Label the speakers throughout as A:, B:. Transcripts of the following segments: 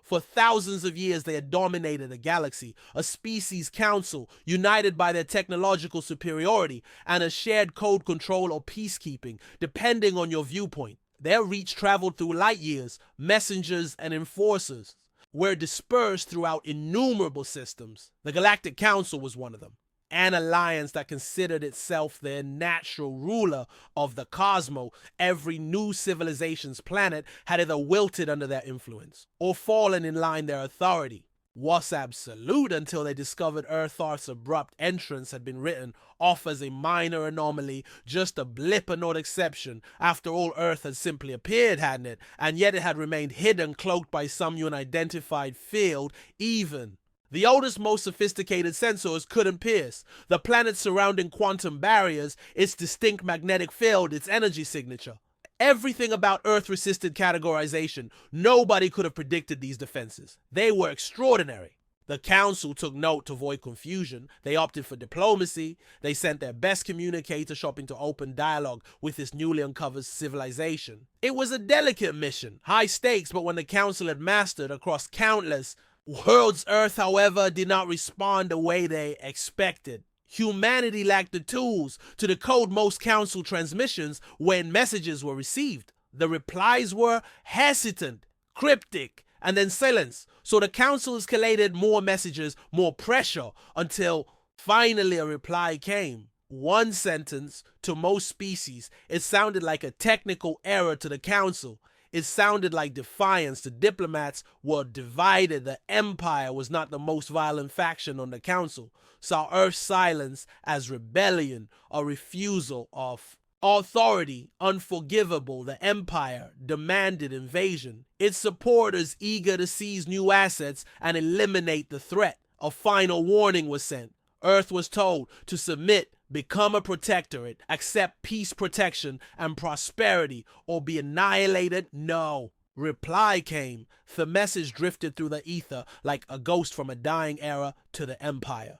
A: For thousands of years, they had dominated a galaxy, a species council united by their technological superiority and a shared code control or peacekeeping, depending on your viewpoint. Their reach traveled through light years, messengers and enforcers were dispersed throughout innumerable systems. The Galactic Council was one of them, an alliance that considered itself the natural ruler of the cosmos. Every new civilization's planet had either wilted under their influence or fallen in line their authority. Was absolute until they discovered Earthar's abrupt entrance had been written off as a minor anomaly, just a blip and not exception. After all, Earth had simply appeared, hadn't it? And yet it had remained hidden, cloaked by some unidentified field. Even the oldest, most sophisticated sensors couldn't pierce the planet's surrounding quantum barriers, its distinct magnetic field, its energy signature. Everything about Earth resisted categorization. Nobody could have predicted these defenses. They were extraordinary. The Council took note to avoid confusion. They opted for diplomacy. They sent their best communicator shopping to open dialogue with this newly uncovered civilization. It was a delicate mission, high stakes, but when the Council had mastered across countless worlds, Earth, however, did not respond the way they expected. Humanity lacked the tools to decode most Council transmissions when messages were received. The replies were hesitant, cryptic, and then silence. So the Council escalated more messages, more pressure, until finally a reply came. One sentence to most species. It sounded like a technical error to the Council. It sounded like defiance. The diplomats were divided. The Empire was not the most violent faction on the Council, saw Earth's silence as rebellion, a refusal of authority, unforgivable. The Empire demanded invasion, its supporters eager to seize new assets and eliminate the threat. A final warning was sent. Earth was told to submit, become a protectorate, accept peace, protection, and prosperity, or be annihilated. No. Reply came. The message drifted through the ether like a ghost from a dying era to the Empire.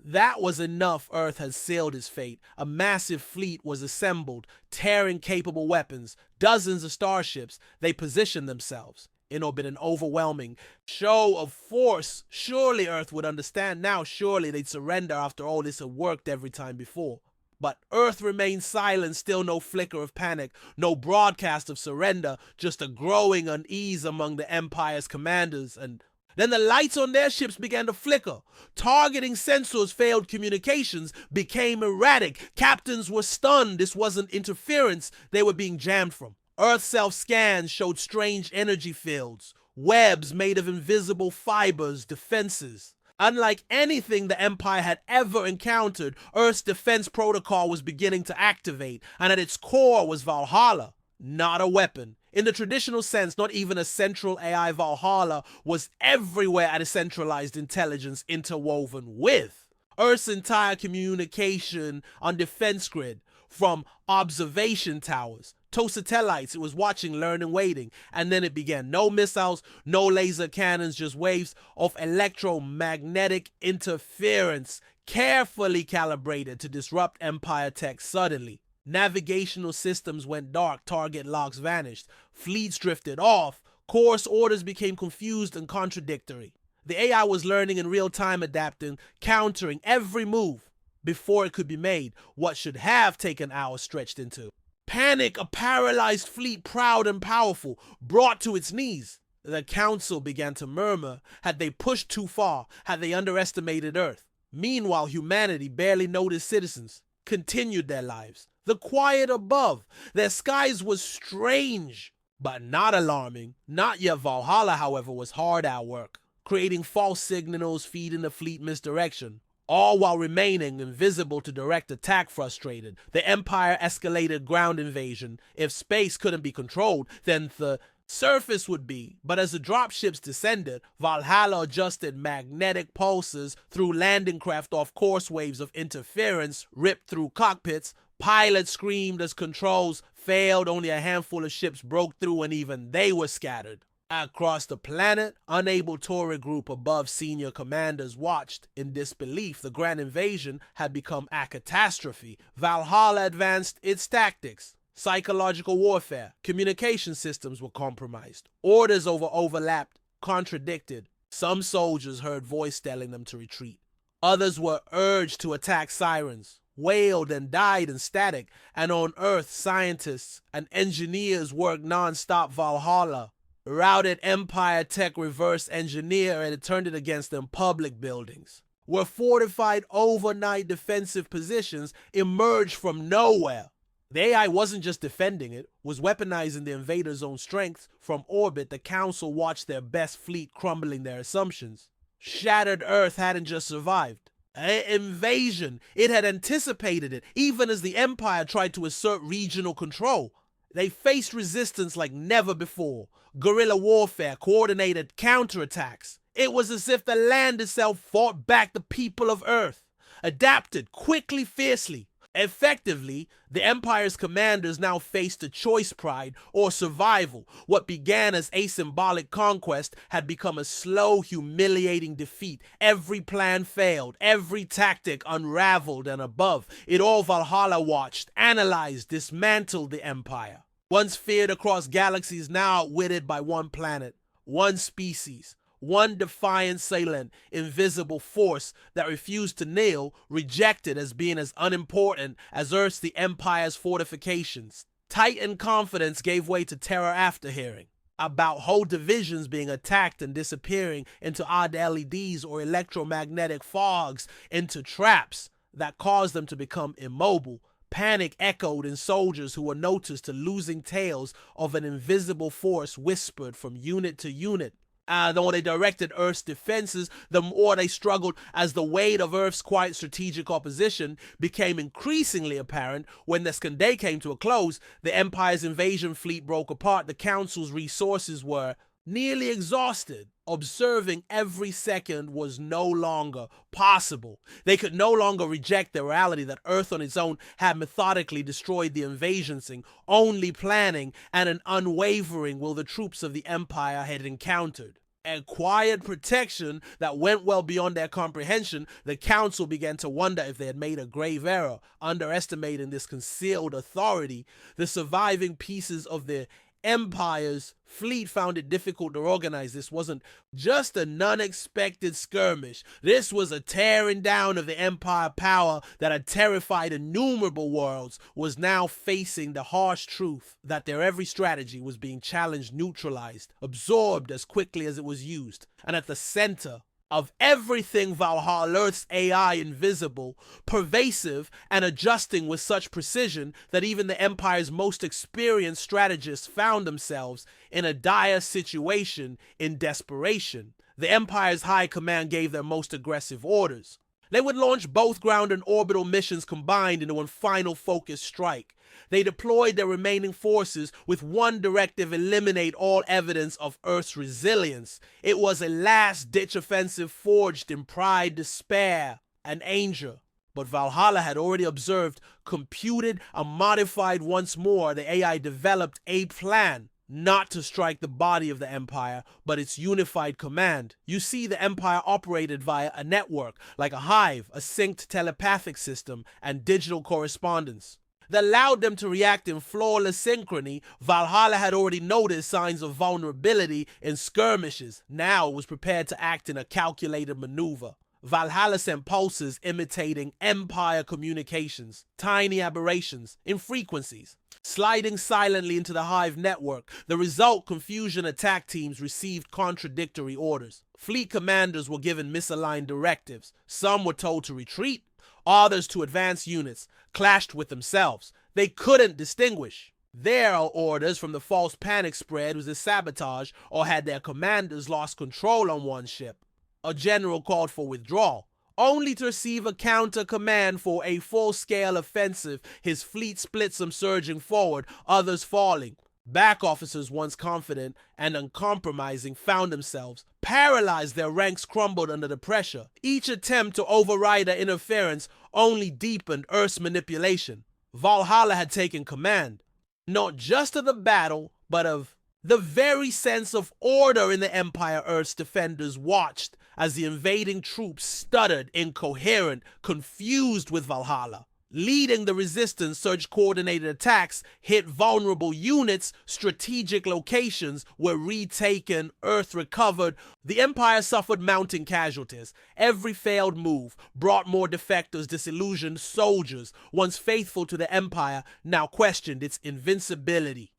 A: That was enough. Earth had sealed its fate. A massive fleet was assembled, tearing capable weapons, dozens of starships. They positioned themselves in orbit, an overwhelming show of force. Surely Earth would understand now. Surely they'd surrender after all this had worked every time before. But Earth remained silent, still no flicker of panic, no broadcast of surrender, just a growing unease among the Empire's commanders. And then the lights on their ships began to flicker. Targeting sensors failed. Communications became erratic. Captains were stunned. This wasn't interference they were being jammed from. Earth self-scans showed strange energy fields, webs made of invisible fibers, defenses. Unlike anything the Empire had ever encountered, Earth's defense protocol was beginning to activate, and at its core was Valhalla, not a weapon. In the traditional sense, not even a central AI. Valhalla was everywhere at a centralized intelligence interwoven with Earth's entire communication on defense grid, from observation towers to satellites. It was watching, learning, waiting, and then it began. No missiles, no laser cannons, just waves of electromagnetic interference, carefully calibrated to disrupt Empire tech suddenly. Navigational systems went dark, target locks vanished, fleets drifted off, course orders became confused and contradictory. The AI was learning in real time, adapting, countering every move before it could be made. What should have taken hours stretched into panic. A paralyzed fleet, proud and powerful, brought to its knees. The Council began to murmur. Had they pushed too far? Had they underestimated Earth? Meanwhile, humanity, barely noticed citizens, continued their lives. The quiet above their skies was strange, but not alarming. Not yet. Valhalla, however, was hard at work, creating false signals, feeding the fleet misdirection, all while remaining invisible to direct attack. Frustrated, the Empire escalated ground invasion. If space couldn't be controlled, then the surface would be. But as the dropships descended, Valhalla adjusted magnetic pulses through landing craft off course. Waves of interference ripped through cockpits. Pilots screamed as controls failed. Only a handful of ships broke through, and even they were scattered. Across the planet, unable Tory group above senior commanders watched in disbelief. The grand invasion had become a catastrophe. Valhalla advanced its tactics. Psychological warfare. Communication systems were compromised. Orders overlapped contradicted. Some soldiers heard voice telling them to retreat. Others were urged to attack sirens, wailed and died in static, and on Earth, scientists and engineers worked non-stop Valhalla, routed Empire tech reverse engineer and turned it against them public buildings, where fortified overnight defensive positions emerged from nowhere. The AI wasn't just defending it, was weaponizing the invaders' own strength. From orbit, the Council watched their best fleet crumbling their assumptions. Shattered Earth hadn't just survived. An invasion. It had anticipated it, even as the Empire tried to assert regional control. They faced resistance like never before. Guerrilla warfare, coordinated counterattacks. It was as if the land itself fought back the people of Earth. Adapted quickly, fiercely. Effectively, the Empire's commanders now faced a choice pride or survival. What began as a symbolic conquest had become a slow, humiliating defeat. Every plan failed, every tactic unraveled, and above it all Valhalla watched, analyzed, dismantled the Empire. Once feared across galaxies, now outwitted by one planet, one species. One defiant, silent, invisible force that refused to kneel, rejected as being as unimportant as Earth's the Empire's fortifications. Titan confidence gave way to terror after hearing about whole divisions being attacked and disappearing into odd LEDs or electromagnetic fogs, into traps that caused them to become immobile. Panic echoed in soldiers who were noticed to losing tales of an invisible force whispered from unit to unit. The more they directed Earth's defenses, the more they struggled as the weight of Earth's quiet strategic opposition became increasingly apparent. When the Skandé came to a close, the Empire's invasion fleet broke apart. The Council's resources were nearly exhausted. Observing every second was no longer possible. They could no longer reject the reality that Earth on its own had methodically destroyed the invasion thing, only planning and an unwavering will the troops of the Empire had encountered. A quiet protection that went well beyond their comprehension. The Council began to wonder if they had made a grave error, underestimating this concealed authority. The surviving pieces of the Empire's fleet found it difficult to organize. This wasn't just an unexpected skirmish. This was a tearing down of the Empire power that had terrified innumerable worlds, was now facing the harsh truth that their every strategy was being challenged, neutralized, absorbed as quickly as it was used. And at the center of everything Valhalla, Earth's AI, invisible, pervasive, and adjusting with such precision that even the Empire's most experienced strategists found themselves in a dire situation in desperation. The Empire's high command gave their most aggressive orders. They would launch both ground and orbital missions combined into one final focused strike. They deployed their remaining forces with one directive: eliminate all evidence of Earth's resilience. It was a last-ditch offensive forged in pride, despair, and anger. But Valhalla had already observed, computed, and modified once more. The AI developed a plan, not to strike the body of the Empire, but its unified command. You see, the Empire operated via a network, like a hive, a synced telepathic system, and digital correspondence that allowed them to react in flawless synchrony. Valhalla had already noticed signs of vulnerability in skirmishes. Now it was prepared to act in a calculated maneuver. Valhalla sent pulses imitating Empire communications, tiny aberrations in frequencies, sliding silently into the hive network. The result: confusion. Attack teams received contradictory orders. Fleet commanders were given misaligned directives. Some were told to retreat, others to advance. Units clashed with themselves. They couldn't distinguish. Their orders from the false panic spread was a sabotage, or had their commanders lost control on one ship. A general called for withdrawal, only to receive a counter command for a full-scale offensive. His fleet split, some surging forward, others falling. Back officers, once confident and uncompromising, found themselves paralyzed. Their ranks crumbled under the pressure. Each attempt to override their interference only deepened Earth's manipulation. Valhalla had taken command, not just of the battle, but of the very sense of order in the Empire. Earth's defenders watched as the invading troops stuttered, incoherent, confused with Valhalla. Leading the resistance, surge-coordinated attacks hit vulnerable units, strategic locations were retaken, Earth recovered. The Empire suffered mounting casualties. Every failed move brought more defectors, disillusioned soldiers, once faithful to the Empire, now questioned its invincibility.